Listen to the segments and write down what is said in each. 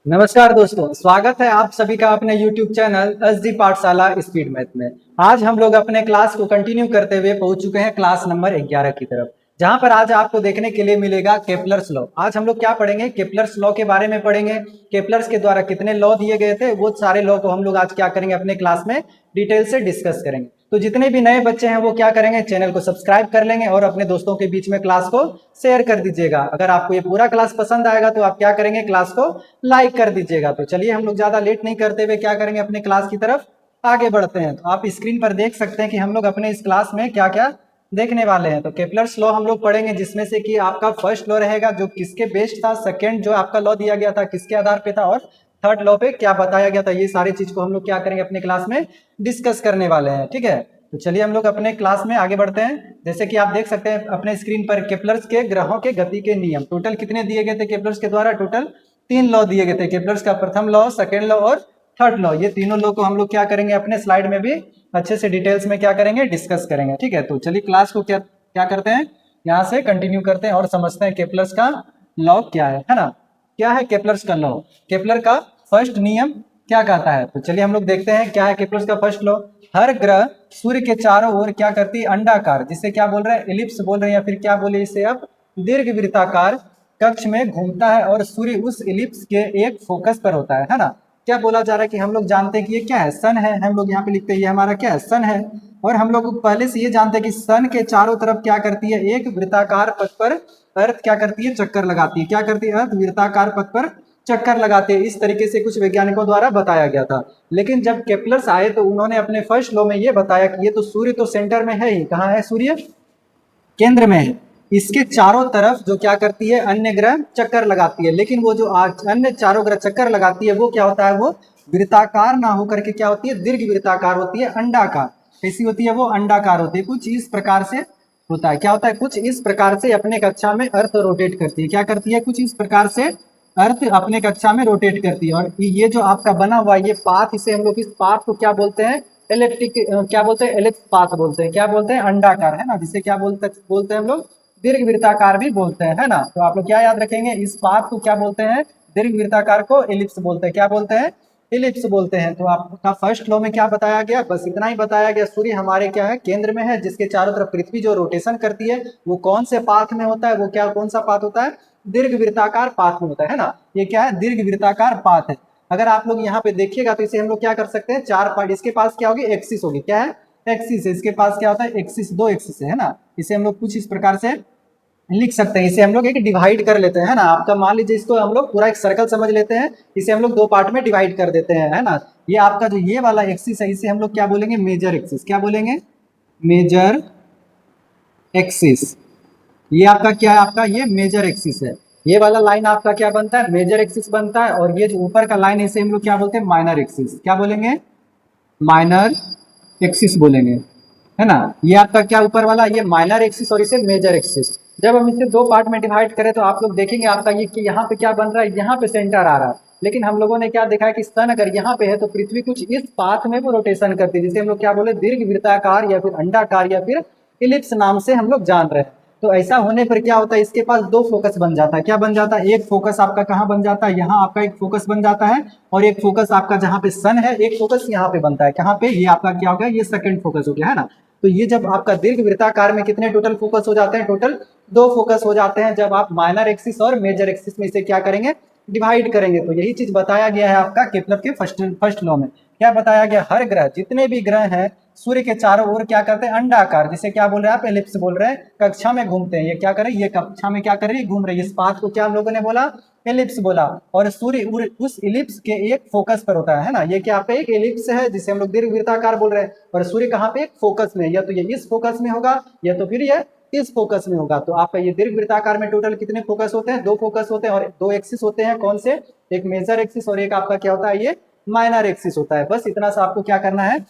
नमस्कार दोस्तों, स्वागत है आप सभी का अपने YouTube चैनल एसडी पाठशाला स्पीड मैथ में। आज हम लोग अपने क्लास को कंटिन्यू करते हुए पहुंच चुके हैं क्लास नंबर 11 की तरफ, जहां पर आज आपको देखने के लिए मिलेगा केपलर्स लॉ। आज हम लोग क्या पढ़ेंगे? केपलर्स लॉ के बारे में पढ़ेंगे। केपलर्स के द्वारा कितने लॉ दिए गए थे, वो सारे लॉ को हम लोग आज क्या करेंगे, अपने क्लास में डिटेल से डिस्कस करेंगे। तो जितने भी नए बच्चे हैं वो क्या करेंगे, चैनल को सब्सक्राइब कर लेंगे और अपने दोस्तों के बीच में क्लास को शेयर कर दीजिएगा। अगर आपको ये पूरा क्लास पसंद आएगा तो आप क्या करेंगे, क्लास को लाइक कर दीजिएगा। तो चलिए हम लोग ज्यादा लेट नहीं करते हुए क्या करेंगे, अपने क्लास की तरफ आगे बढ़ते हैं। तो आप स्क्रीन पर देख सकते हैं कि हम लोग अपने इस क्लास में क्या क्या देखने वाले हैं। तो केपलर्स लॉ हम लोग पढ़ेंगे, जिसमें से कि आपका फर्स्ट लॉ रहेगा जो किसके बेस्ड था, सेकंड जो आपका लॉ दिया गया था किसके आधार पे था, और थर्ड लॉ पे क्या बताया गया था। ये सारी चीज को हम लोग क्या करेंगे, अपने क्लास में डिस्कस करने वाले हैं। ठीक है, तो चलिए हम लोग अपने क्लास में आगे बढ़ते हैं। जैसे कि आप देख सकते हैं अपने स्क्रीन पर केपलर्स के ग्रहों के गति के नियम टोटल कितने दिए गए थे केपलर्स के द्वारा। टोटल 3 लॉ दिए गए थे केपलर्स का, प्रथम लॉ, सेकेंड लॉ और थर्ड लॉ। ये तीनों लॉ को हम लोग क्या करेंगे, अपने स्लाइड में भी अच्छे से डिटेल्स में क्या करेंगे, डिस्कस करेंगे। ठीक है, तो चलिए क्लास को क्या क्या करते हैं, यहाँ से कंटिन्यू करते हैं और समझते हैं केपलर्स का लॉ क्या है ना। क्या है केपलर्स का लॉ? केपलर का फर्स्ट नियम क्या कहता है, तो चलिए हम लोग देखते हैं क्या है केपलर्स का फर्स्ट लॉ। हर ग्रह सूर्य के चारों ओर क्या करती है, अंडाकार, जिसे क्या बोल रहे हैं, एलिप्स बोल रहे हैं, या फिर क्या बोले इसे आप, दीर्घवृत्ताकार कक्ष में घूमता है और सूर्य उस एलिप्स के एक फोकस पर होता है ना। क्या बोला जा रहा है कि हम लोग जानते हैं कि ये क्या है, सन है। हम लोग यहाँ पे लिखते हैं ये हमारा क्या है, सन है। और हम लोग पहले से ये जानते हैं कि सन के चारों तरफ क्या करती है, एक वृत्ताकार पथ पर अर्थ क्या करती है, चक्कर लगाती है। क्या करती है, अर्थ वृत्ताकार पथ पर चक्कर लगाते हैं। इस तरीके से कुछ वैज्ञानिकों द्वारा बताया गया था। लेकिन जब केपलर्स आए तो उन्होंने अपने फर्स्ट लॉ में ये बताया कि ये तो सूर्य तो सेंटर में है ही, कहाँ है सूर्य, केंद्र में है। इसके चारों तरफ जो क्या करती है, अन्य ग्रह चक्कर लगाती है। लेकिन वो जो अन्य चारों ग्रह चक्कर लगाती है वो क्या होता है, वो वृत्ताकार ना होकर के क्या होती है, दीर्घ वृत्ताकार होती है, अंडाकार। कैसी होती है वो, अंडाकार होती है। कुछ इस प्रकार से होता है, क्या होता है, कुछ इस प्रकार से अपने कक्षा में अर्थ रोटेट करती है। क्या करती है, कुछ इस प्रकार से अर्थ अपने कक्षा में रोटेट करती है। और ये जो आपका बना हुआ ये पाथ, इसे हम लोग इस पाथ को क्या बोलते हैं, इलेक्ट्रिक, क्या बोलते हैं, इलेक्ट्रिक पाथ बोलते हैं। क्या बोलते हैं, अंडाकार, है ना, जिसे क्या बोलते हैं हम लोग, दीर्घ वृत्ताकार भी बोलते हैं, है ना। तो आप लोग क्या याद रखेंगे, इस पाथ को क्या बोलते हैं, दीर्घ वृत्ताकार को एलिप्स बोलते हैं। क्या बोलते हैं, एलिप्स बोलते हैं। तो आपका फर्स्ट लॉ में क्या बताया गया, बस इतना ही बताया गया। सूर्य हमारे क्या है, केंद्र में है, जिसके चारों तरफ पृथ्वी जो रोटेशन करती है वो कौन से पाथ में होता है, वो क्या, कौन सा पाथ होता है, दीर्घ वृत्ताकार पाथ में होता है ना। ये क्या है, दीर्घ वृत्ताकार पाथ है। अगर आप लोग यहाँ पे देखिएगा तो इसे हम लोग क्या कर सकते हैं, चार पार्ट, इसके पास क्या होगी, एक्सिस होगी। क्या है, एक्सिस है। इसके पास क्या होता है, एक्सिस, दो एक्सिस है ना। इसे हम लोग कुछ इस प्रकार से लिख सकते हैं। इसे हम लोग एक डिवाइड कर लेते हैं, है ना। आपका मान लीजिए इसको हम लोग पूरा एक सर्कल समझ लेते हैं, इसे हम लोग दो पार्ट में डिवाइड कर देते हैं, है ना। ये आपका जो ये वाला एक्सिस है इसे हम लोग क्या बोलेंगे, मेजर एक्सिस। क्या बोलेंगे, मेजर एक्सिस। ये आपका क्या है, आपका ये मेजर एक्सिस है। ये वाला लाइन आपका क्या बनता है, मेजर एक्सिस बनता है। और ये जो ऊपर का लाइन है इसे हम लोग क्या बोलते हैं, माइनर एक्सिस। क्या बोलेंगे, माइनर एक्सिस बोलेंगे, है ना। ये आपका क्या ऊपर वाला, ये माइनर एक्सिस और इसे मेजर एक्सिस। जब हम इसे दो पार्ट में डिवाइड करें तो आप लोग देखेंगे आपका ये कि यहाँ पे क्या बन रहा है, यहाँ पे सेंटर आ रहा है। लेकिन हम लोगों ने क्या देखा है कि सन अगर यहाँ पे है तो पृथ्वी कुछ इस पाथ में वो रोटेशन करती है, जिसे हम लोग क्या बोले, दीर्घ वृत्ताकार या फिर अंडाकार या फिर इलिप्स नाम से हम लोग जान रहे हैं। तो ऐसा होने पर क्या होता है, इसके पास दो फोकस बन जाता है। क्या बन जाता है, एक फोकस आपका कहाँ बन जाता है, यहाँ आपका एक फोकस बन जाता है। और एक फोकस आपका जहाँ पे सन है, एक फोकस यहाँ पे बनता है। कहाँ पे, ये आपका क्या हो गया, ये सेकंड फोकस हो गया, है ना। तो ये जब आपका दीर्घ वृत्ताकार में कितने टोटल फोकस हो जाते हैं, टोटल दो फोकस हो जाते हैं। जब आप माइनर एक्सिस और मेजर एक्सिस में इसे क्या करेंगे, डिवाइड करेंगे। तो यही चीज बताया गया है आपका केपलर के फर्स्ट लॉ में। क्या बताया गया, हर ग्रह, जितने भी ग्रह हैं सूर्य के चारों ओर क्या करते हैं, अंडाकार, जिसे क्या बोल रहे हैं आप, एलिप्स बोल रहे हैं, कक्षा में घूमते हैं। ये क्या करें, ये कक्षा में क्या कर रही है, घूम रही है। इस पाथ को क्या हम लोगों ने बोला, एलिप्स बोला। और सूर्य उस एलिप्स के एक फोकस पर होता है ना। ये क्या पे एक एलिप्स है जिसे हम लोग दीर्घ वृत्ताकार बोल रहे हैं। और सूर्य कहाँ पे, एक फोकस में, या तो ये इस फोकस में होगा या तो फिर ये इस फोकस में होगा। तो आपका ये दीर्घ वृत्ताकार में टोटल कितने फोकस होते हैं, दो फोकस होते हैं और दो एक्सिस होते हैं। कौन से, एक मेजर एक्सिस और एक आपका क्या होता है, ये माइनर एक्सिस होता है। बस इतना सा आपको क्या करना है,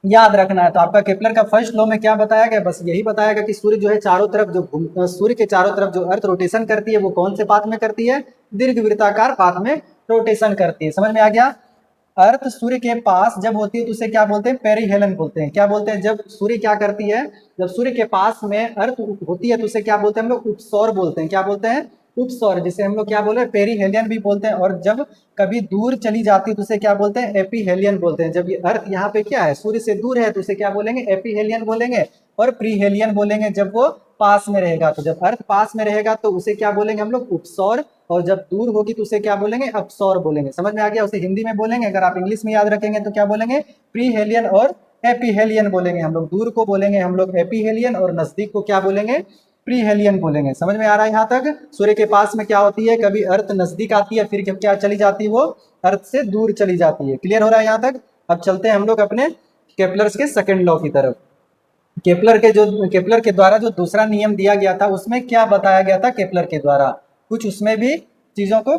याद रखना है। तो आपका केपलर का फर्स्ट लॉ में क्या बताया गया, बस यही बताया गया कि सूर्य जो है चारों तरफ जो सूर्य के चारों तरफ जो अर्थ रोटेशन करती है वो कौन से पाथ में करती है, दीर्घ वृत्ताकार पाथ में रोटेशन करती है। समझ में आ गया। अर्थ सूर्य के पास जब होती है तो उसे क्या बोलते हैं, पेरीहेलन बोलते हैं। क्या बोलते हैं, जब सूर्य क्या करती है, जब सूर्य के पास में अर्थ होती है तो उसे क्या बोलते हैं हम लोग, उपसौर बोलते हैं। क्या बोलते हैं, उपसौर, जिसे हम लोग क्या बोले हैं, पेरीहेलियन भी बोलते हैं। और जब कभी दूर चली जाती है तो उसे क्या बोलते हैं, एपीहेलियन बोलते हैं। जब ये अर्थ यहाँ पे क्या है, सूर्य से दूर है तो उसे क्या बोलेंगे, एपीहेलियन बोलेंगे। और प्रीहेलियन बोलेंगे जब वो पास में रहेगा। तो जब अर्थ पास में रहेगा तो उसे क्या बोलेंगे हम लोग, उपसौर। और जब दूर होगी तो उसे क्या बोलेंगे, अपसौर बोलेंगे। समझ में आ गया? उसे हिंदी में बोलेंगे, अगर आप इंग्लिश में याद रखेंगे तो क्या बोलेंगे, प्रीहेलियन और एपीहेलियन बोलेंगे हम लोग। दूर को बोलेंगे हम लोग एपीहेलियन, और नजदीक को क्या बोलेंगे, प्रीहेलियन बोलेंगे। समझ में आ रहा है यहाँ तक? सूर्य के पास में क्या होती है, कभी अर्थ नजदीक आती है, फिर क्या चली जाती है, वो अर्थ से दूर चली जाती है। क्लियर हो रहा है यहाँ तक? अब चलते हैं हम लोग अपने केपलर्स के सेकंड लॉ की तरफ। केपलर के द्वारा जो दूसरा नियम दिया गया था उसमें क्या बताया गया था, केपलर के द्वारा कुछ उसमें भी चीजों को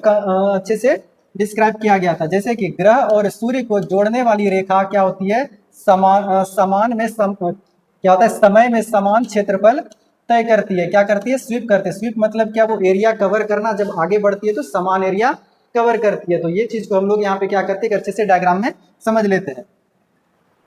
अच्छे से डिस्क्राइब किया गया था। जैसे कि ग्रह और सूर्य को जोड़ने वाली रेखा क्या होती है, समान में क्या होता है, समय में समान क्षेत्रफल तय करती है। क्या करती है, स्वीप करते हैं। स्वीप मतलब क्या, वो एरिया कवर करना। जब आगे बढ़ती है तो समान एरिया कवर करती है। तो ये चीज को हम लोग यहाँ पे क्या करते हैं, अच्छे से डायग्राम में समझ लेते हैं।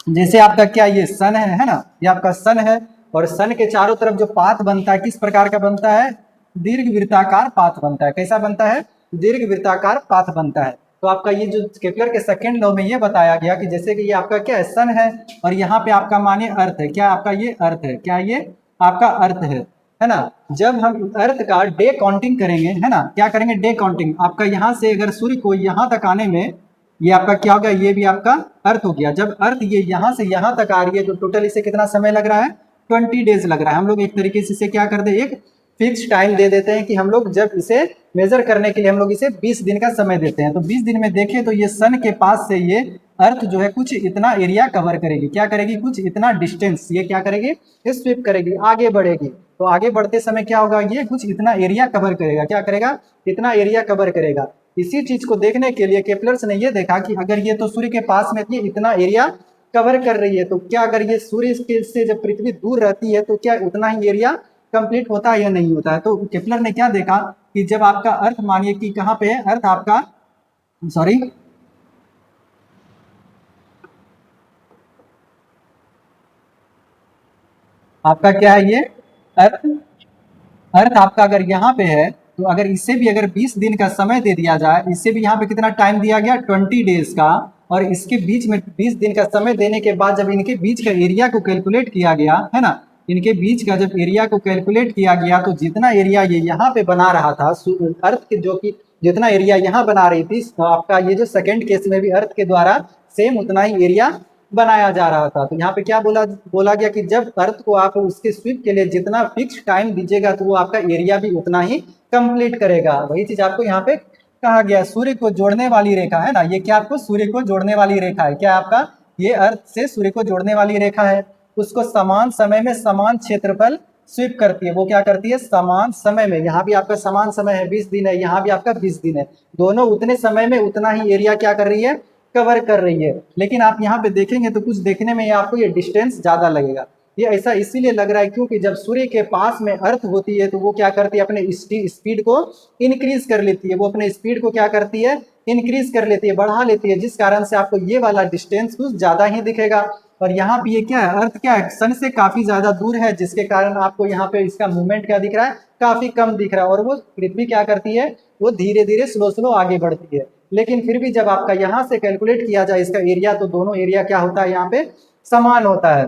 जैसे आपका क्या, ये सन है ना, ये आपका सन है। और सन के चारों तरफ जो पाथ बनता है, किस प्रकार का बनता है, दीर्घ वृत्ताकार पाथ बनता है। कैसा बनता है, दीर्घ वृत्ताकार पाथ बनता है। तो आपका ये जो केपलर के सेकंड लॉ में ये बताया गया कि जैसे कि ये आपका क्या है, सन है, और यहाँ पे आपका मानिए अर्थ है। क्या आपका ये अर्थ है, क्या ये आपका अर्थ है ना। जब हम अर्थ का डे काउंटिंग करेंगे, है ना, क्या करेंगे, डे काउंटिंग। आपका यहाँ से अगर सूर्य को यहाँ तक आने में, ये आपका क्या हो गया, ये भी आपका अर्थ हो गया। जब अर्थ ये यहाँ से यहाँ तक आ रही है तो टोटल इसे कितना समय लग रहा है, 20 डेज लग रहा है। हम लोग एक तरीके से इसे क्या कर दे, एक फिक्स टाइम दे देते हैं कि हम लोग जब इसे मेजर करने के लिए हम लोग इसे 20 दिन का समय देते हैं। तो 20 दिन में देखें तो ये सन के पास से ये अर्थ जो है कुछ इतना एरिया कवर करेगी। क्या करेगी, कुछ इतना डिस्टेंस ये क्या करेगी, स्वीप करेगी, आगे बढ़ेगी। तो आगे बढ़ते समय क्या होगा, ये कुछ इतना एरिया कवर करेगा। क्या करेगा, इतना एरिया कवर करेगा। इसी चीज को देखने के लिए केपलर्स ने ये देखा कि अगर ये तो सूर्य के पास में ये इतना एरिया कवर कर रही है, तो क्या अगर ये सूर्य से जब पृथ्वी दूर रहती है तो क्या उतना ही एरिया कंप्लीट होता है या नहीं होता है। तो केपलर ने क्या देखा कि जब आपका अर्थ मानिए कि कहाँ पे है, अर्थ आपका, सॉरी, आपका क्या है ये अर्थ, अर्थ आपका अगर यहाँ पे है तो अगर इसे भी अगर 20 दिन का समय दे दिया जाए, इससे भी यहाँ पे कितना टाइम दिया गया, 20 डेज का। और इसके बीच में 20 दिन का समय देने के बाद जब इनके बीच का एरिया को कैलकुलेट किया गया, है ना, इनके बीच का जब एरिया को कैलकुलेट किया गया तो जितना एरिया ये यहाँ पे बना रहा था अर्थ के, जो कि जितना एरिया यहाँ बना रही थी, आपका ये जो सेकेंड केस में भी अर्थ के द्वारा सेम उतना ही एरिया बनाया जा रहा था। तो यहाँ पे क्या बोला बोला गया कि जब अर्थ को आप उसके स्वीप के लिए जितना फिक्स टाइम दीजिएगा तो वो आपका एरिया भी उतना ही कंप्लीट करेगा। वही चीज आपको यहाँ पे कहा गया। सूर्य को जोड़ने वाली रेखा है ना, ये क्या आपको सूर्य को जोड़ने वाली रेखा है। क्या आपका ये अर्थ से सूर्य को जोड़ने वाली रेखा है। उसको समान समय में समान क्षेत्रफल स्वीप करती है। वो क्या करती है, समान समय में, यहाँ भी आपका समान समय है 20 दिन है, यहाँ भी आपका 20 दिन है, दोनों उतने समय में उतना ही एरिया क्या कर रही है, कवर कर रही है। लेकिन आप यहाँ पे देखेंगे तो कुछ देखने में आपको ये डिस्टेंस ज्यादा लगेगा। ये ऐसा इसीलिए लग रहा है क्योंकि जब सूर्य के पास में अर्थ होती है तो वो क्या करती है, अपने स्पीड को इंक्रीज कर लेती है। वो अपने स्पीड को क्या करती है, इंक्रीज कर लेती है, बढ़ा लेती है, जिस कारण से आपको ये वाला डिस्टेंस कुछ ज्यादा ही दिखेगा। और यहाँ पे ये क्या है, अर्थ क्या है, सन से काफी ज्यादा दूर है, जिसके कारण आपको यहाँ पे इसका मूवमेंट क्या दिख रहा है, काफी कम दिख रहा है। और वो पृथ्वी क्या करती है, वो धीरे धीरे स्लो स्लो आगे बढ़ती है। लेकिन फिर भी जब आपका यहाँ से कैलकुलेट किया जाए इसका एरिया, तो दोनों एरिया क्या होता है, यहाँ पे समान होता है।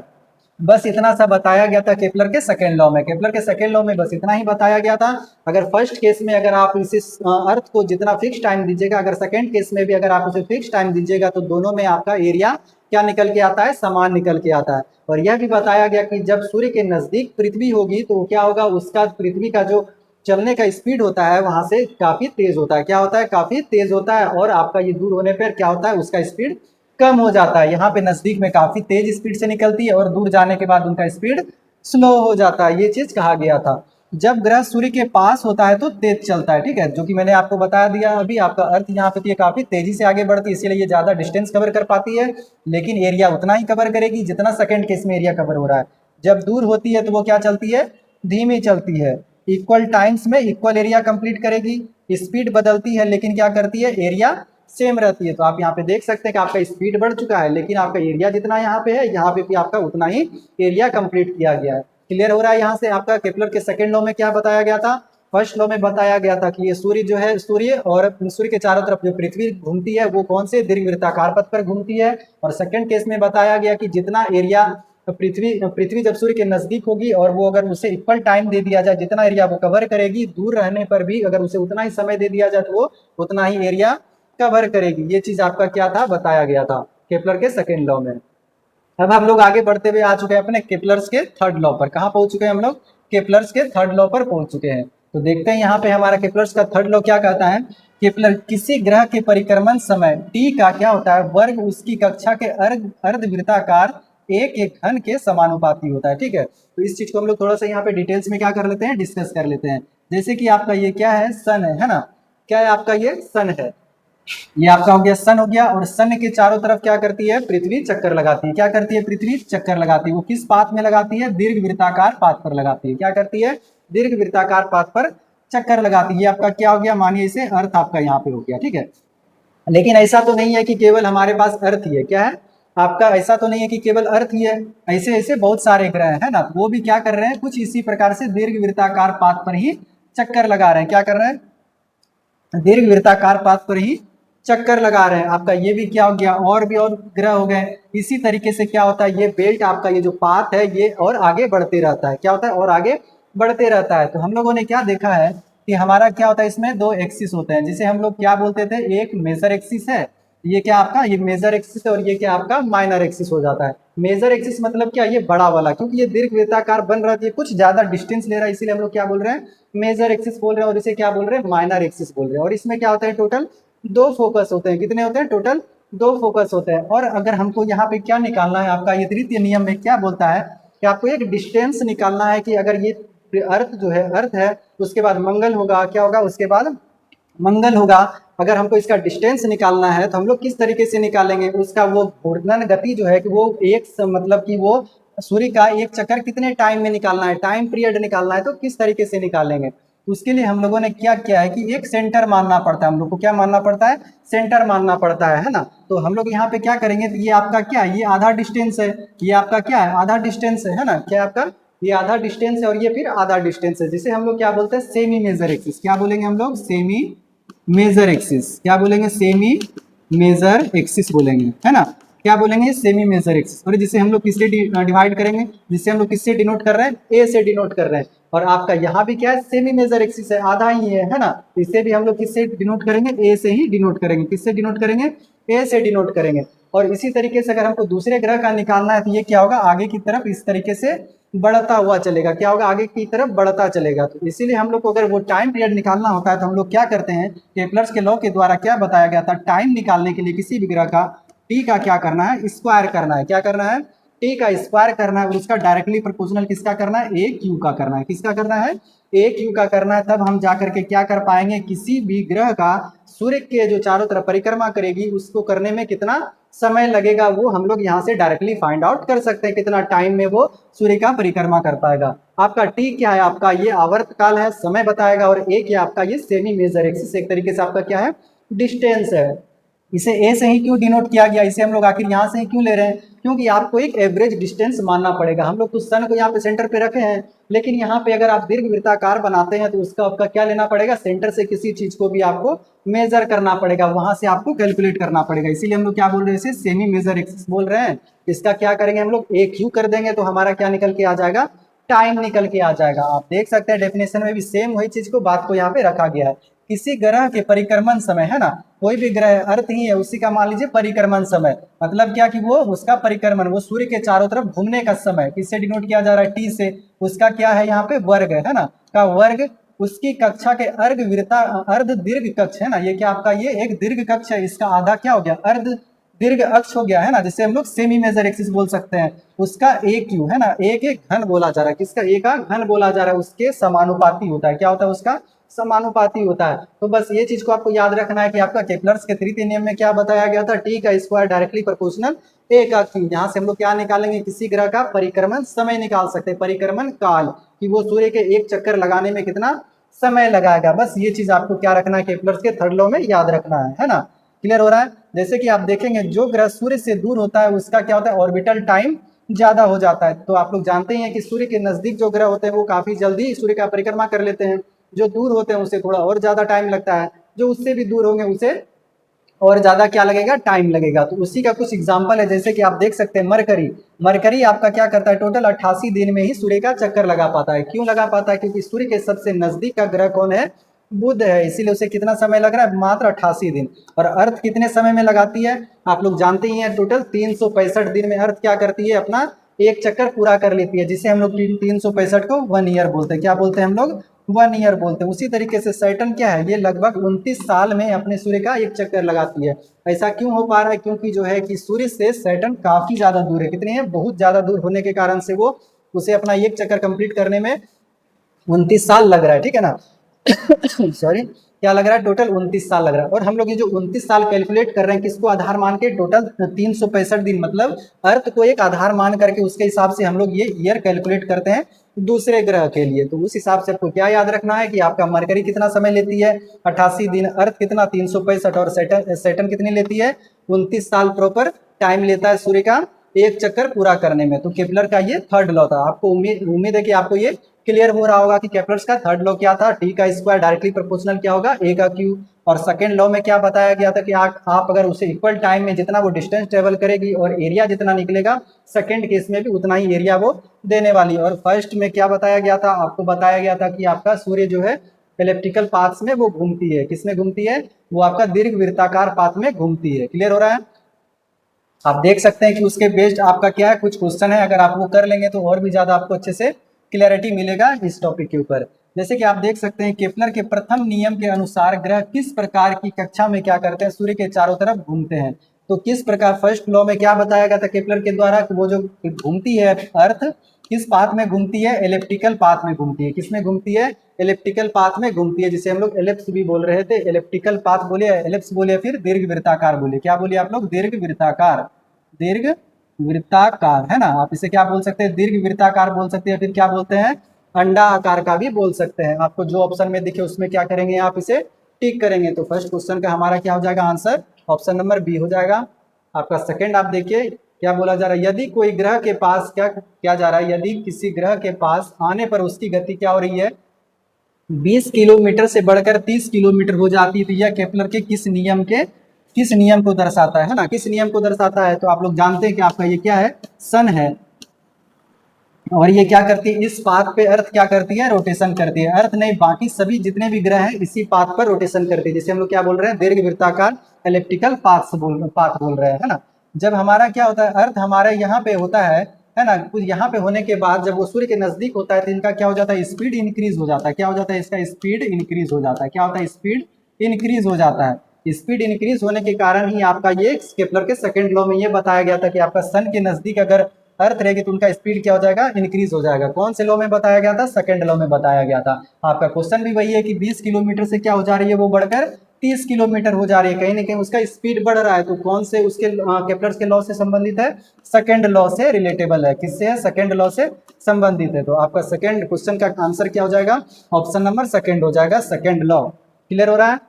बस इतना सा बताया गया था केपलर के सेकेंड लॉ में। केपलर के सेकेंड लॉ में बस इतना ही बताया गया था। अगर फर्स्ट केस में अगर आप इसे अर्थ को जितना फिक्स टाइम दीजिएगा, अगर सेकेंड केस में भी अगर आप उसे फिक्स टाइम दीजिएगा, तो दोनों में आपका एरिया क्या निकल के आता है, समान निकल के आता है। और यह भी बताया गया कि जब सूर्य के नजदीक पृथ्वी होगी तो क्या होगा, उसका पृथ्वी का जो चलने का स्पीड होता है वहां से काफी तेज होता है। क्या होता है, काफी तेज होता है। और आपका ये दूर होने पर क्या होता है, उसका स्पीड कम हो जाता है। यहाँ पे नजदीक में काफी तेज स्पीड से निकलती है और दूर जाने के बाद उनका स्पीड स्लो हो जाता है। ये चीज कहा गया था। जब ग्रह सूर्य के पास होता है तो तेज चलता है, ठीक है, जो कि मैंने आपको बता दिया अभी। आपका अर्थ यहाँ पे ये काफी तेजी से आगे बढ़ती है, इसीलिए ये ज्यादा डिस्टेंस कवर कर पाती है, लेकिन एरिया उतना ही कवर करेगी जितना सेकंड केस में एरिया कवर हो रहा है। जब दूर होती है तो वो क्या चलती है, धीमी चलती है। इक्वल टाइम्स में इक्वल एरिया कंप्लीट करेगी। स्पीड बदलती है लेकिन क्या करती है, एरिया सेम रहती है। तो आप यहाँ पे देख सकते हैं कि आपका स्पीड बढ़ चुका है, लेकिन आपका एरिया जितना यहाँ पे है, यहाँ पे भी आपका उतना ही एरिया कंप्लीट किया गया है। क्लियर हो रहा है यहाँ से। आपका केपलर के सेकंड लॉ में क्या बताया गया था, फर्स्ट लॉ में बताया गया था कि ये सूर्य जो है, सूर्य और सूर्य के चारों तरफ जो पृथ्वी घूमती है वो कौन से दीर्घवृत्ताकार पथ पर घूमती है। और सेकंड केस में बताया गया कि जितना एरिया पृथ्वी पृथ्वी जब सूर्य के नजदीक होगी और वो अगर उसे इक्वल टाइम दे दिया जाए, जितना एरिया वो कवर करेगी, दूर रहने पर भी अगर उसे उतना ही समय दे दिया जाए तो वो उतना ही एरिया कवर करेगी। ये चीज आपका क्या था, बताया गया था केपलर के सेकेंड लॉ में। अब हम लोग आगे बढ़ते हुए आ चुके हैं अपने केपलर्स के थर्ड लॉ पर। कहाँ पहुंच चुके हैं हम लोग, केपलर्स के थर्ड लॉ पर पहुंच चुके हैं। तो देखते हैं यहाँ पे हमारा केपलर्स का थर्ड लॉ क्या कहता है। केपलर किसी ग्रह के परिक्रमण समय टी का क्या होता है, वर्ग उसकी कक्षा के अर्धवृत्ताकार एक एक घन के समानुपाती होता है। ठीक है, तो इस चीज को हम लोग थोड़ा सा यहाँ पे डिटेल्स में क्या कर लेते हैं, डिस्कस कर लेते हैं। जैसे कि आपका ये क्या है, सन है ना, क्या है आपका ये सन है। ये आपका हो गया सन हो गया, और सन के चारों तरफ क्या करती है, पृथ्वी चक्कर लगाती है। क्या करती है, पृथ्वी चक्कर लगाती है। वो किस पाथ में लगाती है, दीर्घ वृत्ताकार पाथ पर लगाती है। क्या करती है, दीर्घ वृत्ताकार पाथ पर चक्कर लगाती है। ये आपका क्या हो गया, मानिए इसे अर्थ आपका यहाँ पे हो गया। ठीक है, लेकिन ऐसा तो नहीं है कि केवल हमारे पास अर्थ ही है। क्या है आपका, ऐसा तो नहीं है कि केवल अर्थ ही है, ऐसे ऐसे बहुत सारे ग्रह है ना, वो भी क्या कर रहे हैं, कुछ इसी प्रकार से दीर्घ वृत्ताकार पाथ पर ही चक्कर लगा रहे हैं। क्या कर रहे हैं, दीर्घ वृत्ताकार पाथ पर ही चक्कर लगा रहे हैं। आपका ये भी क्या हो गया, और भी और ग्रह हो गए। इसी तरीके से क्या होता है, ये बेल्ट आपका ये जो पाथ है ये और आगे बढ़ते रहता है। क्या होता है, और आगे बढ़ते रहता है। तो हम लोगों ने क्या देखा है कि हमारा क्या होता है, इसमें दो एक्सिस होते हैं, जिसे हम लोग क्या बोलते थे, एक मेजर एक्सिस है, ये क्या आपका, ये मेजर एक्सिस है, और ये क्या आपका माइनर एक्सिस हो जाता है। मेजर एक्सिस मतलब क्या, ये बड़ा वाला, क्योंकि ये दीर्घ वृत्ताकार बन रहा है, ये कुछ ज्यादा डिस्टेंस ले रहा है, इसीलिए हम लोग क्या बोल रहे हैं, मेजर एक्सिस बोल रहे हैं, और इसे क्या बोल रहे हैं, माइनर एक्सिस बोल रहे हैं। और इसमें क्या होता है, टोटल दो फोकस होते हैं। कितने होते हैं, टोटल दो फोकस होते हैं। और अगर हमको यहाँ पे क्या निकालना है, आपका ये तृतीय नियम में क्या बोलता है कि आपको एक डिस्टेंस निकालना है, कि अगर ये अर्थ जो है, अर्थ है, उसके बाद मंगल होगा, क्या होगा उसके बाद मंगल होगा। अगर हमको इसका डिस्टेंस निकालना है तो हम लोग किस तरीके से निकालेंगे, उसका वो घूर्णन गति जो है कि वो एक मतलब कि वो सूर्य का एक चक्कर कितने टाइम में निकालना है, टाइम पीरियड निकालना है, तो किस तरीके से निकालेंगे। उसके लिए हम लोगों ने क्या किया है कि एक सेंटर मानना पड़ता है। हम लोग को क्या मानना पड़ता है, सेंटर मानना पड़ता है ना। तो हम लोग यहाँ पे क्या करेंगे, तो ये आपका क्या है, ये आधा डिस्टेंस है, ये आपका क्या है, आधा डिस्टेंस है ना, क्या आपका ये आधा डिस्टेंस है, और ये फिर आधा डिस्टेंस है, जिसे हम लोग क्या बोलते हैं, सेमी मेजर एक्सिस। क्या बोलेंगे हम लोग, सेमी मेजर एक्सिस। क्या बोलेंगे, सेमी मेजर एक्सिस बोलेंगे, है ना। क्या बोलेंगे, सेमी मेजर एक्सिस। और जिसे हम लोग किससे डिवाइड करेंगे, जिसे हम लोग किससे डिनोट कर रहे हैं, ए से डिनोट कर रहे हैं। और आपका यहाँ भी क्या है, सेमी मेजर एक्सिस है, आधा ही है ना। इसे भी हम लोग किससे डिनोट करेंगे, ए से ही डिनोट करेंगे। किससे डिनोट करेंगे, ए से डिनोट करेंगे। और इसी तरीके से अगर हमको दूसरे ग्रह का निकालना है तो ये क्या होगा, आगे की तरफ इस तरीके से बढ़ता हुआ चलेगा। क्या होगा, आगे की तरफ बढ़ता चलेगा। तो इसीलिए हम लोग को अगर वो टाइम पीरियड निकालना होता है तो हम लोग क्या करते हैं, केपलर्स के लॉ के द्वारा क्या बताया गया था, टाइम निकालने के लिए किसी भी ग्रह का टी का क्या करना है, स्क्वायर करना है। क्या करना है, टी का स्क्वायर करना है, और उसका डायरेक्टली प्रोपोर्शनल किसका करना है, ए क्यू का करना है। किसका करना है, ए क्यू का करना है। तब हम जा करके क्या कर पाएंगे, किसी भी ग्रह का सूर्य के जो चारों तरफ परिक्रमा करेगी उसको करने में कितना समय लगेगा, वो हम लोग यहाँ से डायरेक्टली फाइंड आउट कर सकते हैं, कितना टाइम में वो सूर्य का परिक्रमा कर पाएगा। आपका टी क्या है, आपका ये आवर्त काल है, समय बताएगा। और ए क्या आपका ये सेमी मेजर एक्सिस, एक तरीके से आपका क्या है, डिस्टेंस है। इसे ए से ही क्यों डिनोट किया गया, इसे हम लोग आखिर यहाँ से ही क्यों ले रहे हैं, क्योंकि आपको एक एवरेज डिस्टेंस मानना पड़ेगा। हम लोग तो सन को यहाँ पे सेंटर पे रखे हैं, लेकिन यहाँ पे अगर आप दीर्घ वृत्ताकार बनाते हैं तो उसका आपका क्या लेना पड़ेगा, सेंटर से किसी चीज को भी आपको मेजर करना पड़ेगा, वहां से आपको कैलकुलेट करना पड़ेगा। इसीलिए हम लोग क्या बोल रहे हैं, इसे सेमी मेजर एक्सिस बोल रहे हैं। इसका क्या करेंगे हम लोग, ए क्यू कर देंगे तो हमारा क्या निकल के आ जाएगा, टाइम निकल के आ जाएगा। आप देख सकते हैं डेफिनेशन में भी सेम वही चीज को, बात को यहाँ पे रखा गया है। किसी ग्रह के परिक्रमण समय, है ना, कोई भी ग्रह अर्थ ही है, उसी का मान लीजिए परिक्रमण समय, मतलब क्या कि वो उसका परिक्रमण, वो सूर्य के चारों तरफ घूमने का समय किससे डिनोट किया जा रहा है, टी से। उसका क्या है यहाँ पे, वर्ग है ना, का वर्ग उसकी कक्षा के अर्ध दीर्घ कक्ष है ना, ये क्या आपका ये एक दीर्घ कक्ष है, इसका आधा क्या हो गया, अर्ध दीर्घ अक्ष हो गया, है ना, जिसे हम लोग सेमी मेजर एक्सिस बोल सकते हैं। उसका ए क्यू है ना, एक एक घन बोला जा रहा है, किसका, ए का घन बोला जा रहा है, उसके समानुपाती होता है। क्या होता है, उसका समानुपाती होता है। तो बस ये चीज को आपको याद रखना है कि आपका केपलर्स के तृतीय नियम में क्या बताया गया था, टी का स्क्वायर डायरेक्टली प्रोपोर्शनल ए का क्यू। यहाँ से हम लोग क्या निकालेंगे, किसी ग्रह का परिक्रमण समय निकाल सकते हैं, परिक्रमण काल, कि वो सूर्य के एक चक्कर लगाने में कितना समय लगाएगा। बस ये चीज आपको क्या रखना है, केपलर्स के थर्ड लॉ में याद रखना है ना। क्लियर हो रहा है। जैसे कि आप देखेंगे जो ग्रह सूर्य से दूर होता है उसका क्या होता है, ऑर्बिटल टाइम ज्यादा हो जाता है। तो आप लोग जानते हैं कि सूर्य के नजदीक जो ग्रह होते हैं वो काफी जल्दी सूर्य का परिक्रमा कर लेते हैं, जो दूर होते हैं उसे थोड़ा और ज़्यादा टाइम लगता है, जो उससे भी दूर होंगे उसे और ज़्यादा क्या लगेगा, टाइम लगेगा। तो उसी का कुछ एग्जाम्पल है, जैसे कि आप देख सकते हैं मरकरी। मरकरी आपका क्या करता है, टोटल 88 दिन में ही सूर्य का चक्कर लगा पाता है। क्यों लगा पाता है, क्योंकि सूर्य के सबसे नजदीक का ग्रह कौन है, बुध है, इसीलिए उसे कितना समय लग रहा है, मात्र 88 दिन। और अर्थ कितने समय में लगाती है, आप लोग जानते ही हैं, टोटल 365 दिन में अर्थ क्या करती है, अपना एक चक्कर पूरा कर लेती है, जिसे हम लोग 365 को 1 ईयर बोलते हैं। क्या बोलते हैं हम लोग, 1 ईयर बोलते हैं। उसी तरीके से सैटर्न क्या है, ये लगभग 29 साल में अपने सूर्य का एक चक्कर लगाती है। ऐसा क्यों हो पा रहा है, क्योंकि जो है कि सूर्य से सैटर्न काफी ज्यादा दूर है। कितनी है, बहुत ज्यादा दूर होने के कारण से वो उसे अपना एक चक्कर कंप्लीट करने में 29 साल लग रहा है, ठीक है ना। सॉरी, क्या लग रहा है, टोटल 29 साल लग रहा है। और हम लोग ये जो 29 साल कैलकुलेट कर रहे हैं, किसको आधार मान के, टोटल 365 दिन, मतलब अर्थ को एक आधार मान करके उसके हिसाब से हम लोग ये ईयर कैलकुलेट करते हैं दूसरे ग्रह के लिए। तो उस हिसाब से आपको क्या याद रखना है कि आपका मरकरी कितना समय लेती है, 88 दिन, अर्थ कितना 365, और सैटर्न कितनी लेती है, 29 साल प्रॉपर टाइम लेता है सूर्य का एक चक्कर पूरा करने में। तो केपलर का ये थर्ड लॉ था। आपको उम्मीद है कि आपको ये क्लियर हो रहा होगा कि केपलर्स का थर्ड लॉ क्या था, टी का स्क्वायर डायरेक्टली प्रोपोर्शनल क्या होगा, ए का क्यू। और सेकंड लॉ में क्या बताया गया था कि आप अगर उसे इक्वल टाइम में जितना वो डिस्टेंस ट्रेवल करेगी और एरिया जितना निकलेगा, सेकंड केस में भी उतना ही एरिया वो देने वाली है। और फर्स्ट में क्या बताया गया था, आपको बताया गया था कि आपका सूर्य जो है इलेप्टिकल पाथ में वो घूमती है। किसमें घूमती है, वो आपका दीर्घ वृत्ताकार पाथ में घूमती है। क्लियर हो रहा है। आप देख सकते हैं कि उसके बेस्ड आपका क्या है, कुछ क्वेश्चन है, अगर आप वो कर लेंगे तो और भी ज्यादा आपको अच्छे से क्लियरिटी मिलेगा इस टॉपिक के ऊपर। जैसे कि आप देख सकते हैं केपलर के प्रथम नियम के अनुसार ग्रह किस प्रकार की कक्षा में क्या करते हैं, सूर्य के चारों तरफ घूमते हैं। तो किस प्रकार, फर्स्ट लॉ में क्या बताया गया था केपलर के द्वारा कि वो जो घूमती है अर्थ किस पाथ में घूमती है, एलिप्टिकल पाथ में घूमती है। किस में घूमती है, एलिप्टिकल पाथ में घूमती है, जिसे हम लोग एलिप्स भी बोल रहे थे। एलिप्टिकल पाथ बोले, एलिप्स बोले, फिर दीर्घ वृत्ताकार बोले। क्या बोले आप लोग, दीर्घ वृत्ताकार, दीर्घ वृत्ताकार, है ना। आप इसे क्या बोल सकते हैं, दीर्घ वृत्ताकार बोल सकते हैं, फिर क्या बोलते हैं, अंडा आकार का भी बोल सकते हैं। आपको जो ऑप्शन में दिखे उसमें क्या करेंगे, आप इसे टिक करेंगे। तो फर्स्ट क्वेश्चन का हमारा क्या हो जाएगा, आंसर ऑप्शन नंबर बी हो जाएगा। आपका सेकंड आप देखिए क्या बोला जा रहा है, यदि कोई ग्रह के पास क्या क्या जा रहा है, यदि किसी ग्रह के पास आने पर उसकी गति क्या हो रही है, 20 किलोमीटर से बढ़कर 30 किलोमीटर हो जाती है, तो यह केपलर के किस नियम को दर्शाता है ना, किस नियम को दर्शाता है। तो आप लोग जानते हैं कि आपका ये क्या है, सन है, और ये क्या करती है, इस पाथ पे अर्थ क्या करती है, रोटेशन करती है। अर्थ नहीं, बाकी सभी जितने भी ग्रह हैं इसी पाथ पर रोटेशन करती है, जिसे हम लोग क्या बोल रहे हैं, दीर्घ वृत्ताकार एलिप्टिकल पाथ बोल रहे हैं, है ना। जब हमारा क्या होता है, अर्थ हमारे यहाँ पे होता है ना, कुछ यहाँ पे होने के बाद जब वो सूर्य के नजदीक होता है तो इनका क्या हो जाता है, स्पीड इंक्रीज हो जाता है। क्या हो जाता है, इसका स्पीड इंक्रीज हो जाता है। क्या होता है, स्पीड इंक्रीज हो जाता है। स्पीड इंक्रीज होने के कारण ही आपका ये केपलर के सेकंड लॉ में ये बताया गया था कि आपका सन के नजदीक अगर अर्थ रहेगी तो उनका स्पीड क्या हो जाएगा, इंक्रीज हो जाएगा। कौन से लॉ में बताया गया था, सेकंड लॉ में बताया गया था। आपका क्वेश्चन भी वही है कि 20 किलोमीटर से क्या हो जा रही है, वो बढ़कर 30 किलोमीटर हो जा रही है, कहीं ना कहीं उसका स्पीड बढ़ रहा है। तो कौन से उसके केपलर के लॉ से संबंधित है, सेकंड लॉ से रिलेटेबल है। किससे है, सेकंड लॉ से संबंधित है। तो आपका सेकंड क्वेश्चन का आंसर क्या हो जाएगा, ऑप्शन नंबर सेकंड हो जाएगा, सेकंड लॉ। क्लियर हो रहा है।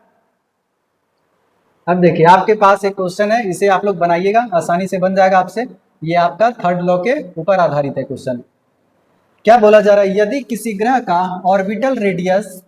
अब देखिए आपके पास एक क्वेश्चन है, इसे आप लोग बनाइएगा, आसानी से बन जाएगा आपसे। ये आपका थर्ड लॉ के ऊपर आधारित है क्वेश्चन। क्या बोला जा रहा है, यदि किसी ग्रह का ऑर्बिटल रेडियस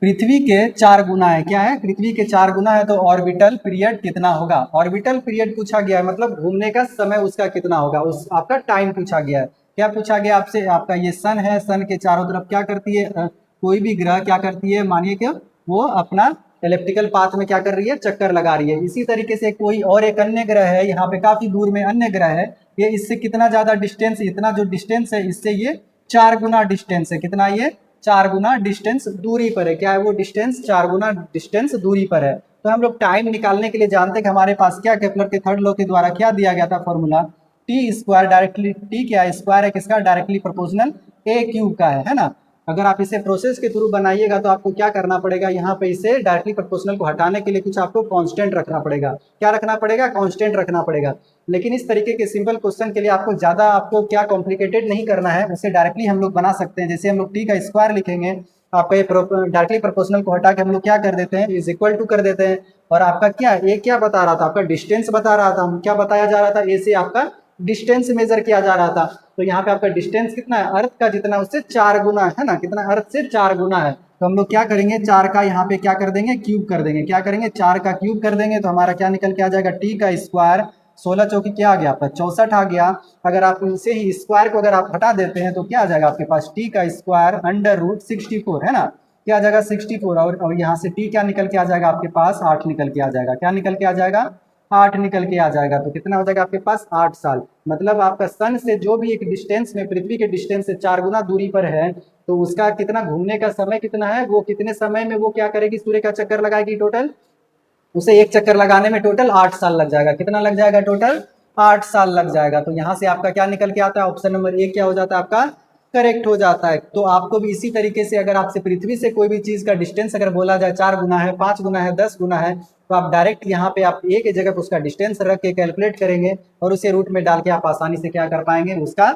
पृथ्वी के 4 गुना है, क्या है, पृथ्वी के 4 गुना है, तो ऑर्बिटल पीरियड कितना होगा। ऑर्बिटल पीरियड पूछा गया है, मतलब घूमने का समय उसका कितना होगा, उस आपका टाइम पूछा गया है। क्या पूछा गया आपसे, आपका ये सन है, सन के चारों तरफ क्या करती है, कोई भी ग्रह क्या करती है, मानिए कि वो अपना इलेप्टिकल पाथ में क्या कर रही है, चक्कर लगा रही है। इसी तरीके से कोई और एक अन्य ग्रह है, यहाँ पे काफी दूर में अन्य ग्रह है, ये इससे कितना ज्यादा डिस्टेंस, इतना जो डिस्टेंस है इससे ये 4 गुना डिस्टेंस है। कितना, ये 4 गुना डिस्टेंस दूरी पर है। क्या है वो डिस्टेंस, 4 गुना डिस्टेंस दूरी पर है। तो हम लोग टाइम निकालने के लिए जानते हैं कि हमारे पास क्या केपलर के थर्ड लॉ के द्वारा क्या दिया गया था formula, T square directly, T क्या है, स्क्वायर है किसका, डायरेक्टली प्रोपोर्शनल ए क्यूब का है ना। अगर आप इसे प्रोसेस के थ्रू बनाइएगा तो आपको क्या करना पड़ेगा, यहाँ पे इसे डायरेक्टली प्रोपोर्शनल को हटाने के लिए कुछ आपको कांस्टेंट रखना पड़ेगा। क्या रखना पड़ेगा, कांस्टेंट रखना पड़ेगा। लेकिन इस तरीके के सिंपल क्वेश्चन के लिए आपको ज्यादा आपको क्या कॉम्प्लिकेटेड नहीं करना है, उसे डायरेक्टली हम लोग बना सकते हैं। जैसे हम लोग टी का स्क्वायर लिखेंगे, आपका ये डायरेक्टली प्रोपोर्शनल को हटा के हम लोग क्या कर देते हैं, इज इक्वल टू कर देते हैं। और आपका क्या, ये क्या बता रहा था, आपका डिस्टेंस बता रहा था, क्या बताया जा रहा था, ए से आपका डिस्टेंस मेजर किया जा रहा था। तो यहाँ पे आपका डिस्टेंस कितना है, अर्थ का जितना उससे 4 गुना है ना, कितना, अर्थ से 4 गुना है। तो हम लोग क्या करेंगे, 4 का यहाँ पे क्या कर देंगे, क्यूब कर देंगे। क्या करेंगे, 4 का क्यूब कर देंगे तो हमारा क्या निकल के आ जाएगा, टी का स्क्वायर, 16 चौकी क्या आ गया आपका 64 आ गया। अगर आप इनसे ही स्क्वायर को अगर आप हटा देते हैं तो क्या आ जाएगा आपके पास, टी का स्क्वायर अंडर रूट 64 है ना, क्या आ जाएगा 64। और यहाँ से टी क्या निकल के आ जाएगा आपके पास, 8 निकल के आ जाएगा। क्या निकल के आ जाएगा, 8 निकल के आ जाएगा। तो कितना हो जाएगा आपके पास, 8 साल। मतलब आपका सन से जो भी एक डिस्टेंस में, पृथ्वी के डिस्टेंस से 4 गुना दूरी पर है, तो उसका कितना घूमने का समय कितना है, वो कितने समय में वो क्या करेगी, सूर्य का चक्कर लगाएगी। टोटल उसे एक चक्कर लगाने में टोटल 8 साल लग जाएगा। कितना लग जाएगा, टोटल 8 साल लग जाएगा। तो यहाँ से आपका क्या निकल के आता है, ऑप्शन नंबर 1 क्या हो जाता है आपका, करेक्ट हो जाता है। तो आपको भी इसी तरीके से अगर आपसे पृथ्वी से कोई भी चीज का डिस्टेंस अगर बोला जाए 4 गुना है, 5 गुना है, 10 गुना है, तो आप डायरेक्ट यहाँ पे आप एक जगह पर उसका डिस्टेंस रख के कैलकुलेट करेंगे और उसे रूट में डाल के आप आसानी से क्या कर पाएंगे, उसका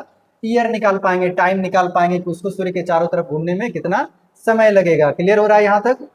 ईयर निकाल पाएंगे, टाइम निकाल पाएंगे कि उसको सूर्य के चारों तरफ घूमने में कितना समय लगेगा। क्लियर हो रहा है यहाँ तक।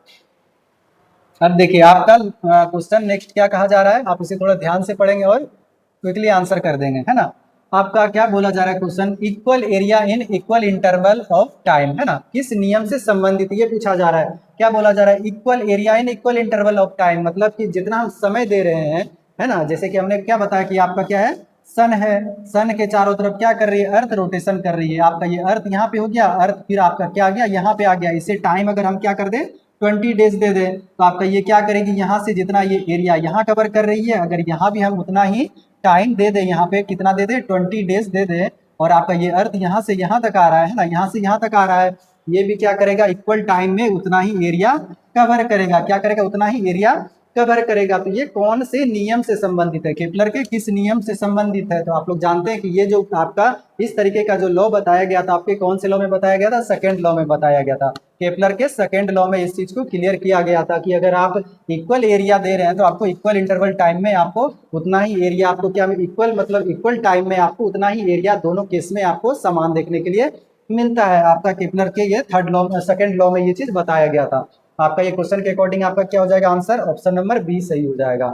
अब देखिए आपका क्वेश्चन नेक्स्ट क्या कहा जा रहा है, आप इसे थोड़ा ध्यान से पढ़ेंगे और क्विकली आंसर कर देंगे, है ना। आपका क्या बोला जा रहा है question, equal area in equal interval of time, है ना, किस नियम से संबंधित ये पूछा जा रहा है। क्या बोला जा रहा है, equal area in equal interval of time, मतलब कि जितना हम समय दे रहे हैं, है ना, जैसे कि हमने क्या बताया कि आपका क्या है, सन है, सन के चारों तरफ क्या कर रही है, अर्थ रोटेशन कर रही है। आपका ये अर्थ यहाँ पे हो गया, अर्थ फिर आपका क्या आ गया, यहाँ पे आ गया। इसे टाइम अगर हम क्या कर दें, 20 डेज दे दें, तो आपका ये क्या करेगी, यहाँ से जितना ये एरिया यहाँ कवर कर रही है, अगर यहाँ भी हम उतना ही टाइम दे दें, यहाँ पे कितना दे दें, 20 डेज दे दें, और आपका ये अर्थ यहाँ से यहाँ तक आ रहा है ना, यहाँ से यहाँ तक आ रहा है, ये भी क्या करेगा, इक्वल टाइम में उतना ही एरिया कवर करेगा। क्या करेगा, उतना ही एरिया कवर करेगा। तो ये कौन से नियम से संबंधित है, केपलर के किस नियम से संबंधित है। तो आप लोग जानते हैं कि ये जो आपका इस तरीके का जो लॉ बताया गया था, आपके कौन से लॉ में बताया गया था, सेकंड लॉ में बताया गया था। केपलर के सेकंड लॉ में इस चीज को क्लियर किया गया था कि अगर आप इक्वल एरिया दे रहे हैं तो आपको इक्वल इंटरवल टाइम में आपको उतना ही एरिया, आपको क्या इक्वल मतलब इक्वल टाइम में आपको उतना ही एरिया दोनों केस में आपको समान देखने के लिए मिलता है। आपका केपलर के ये थर्ड लॉ, सेकंड लॉ में ये चीज बताया गया था। आपका ये क्वेश्चन के अकॉर्डिंग आपका क्या हो जाएगा आंसर, ऑप्शन नंबर बी सही हो जाएगा,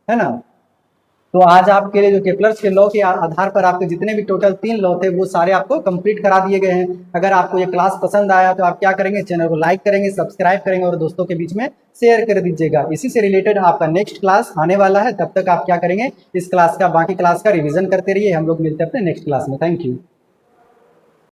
है ना। तो आज आपके लिए जो केपलर्स के लॉ के आधार पर आपके जितने भी टोटल 3 लॉ थे वो सारे आपको कंप्लीट करा दिए गए हैं। अगर आपको ये क्लास पसंद आया तो आप क्या करेंगे, चैनल को लाइक करेंगे, सब्सक्राइब करेंगे और दोस्तों के बीच में शेयर कर दीजिएगा। इसी से रिलेटेड आपका नेक्स्ट क्लास आने वाला है, तब तक आप क्या करेंगे, इस क्लास का बाकी क्लास का रिविजन करते रहिए। हम लोग मिलते हैं अपने नेक्स्ट क्लास में। Thank you.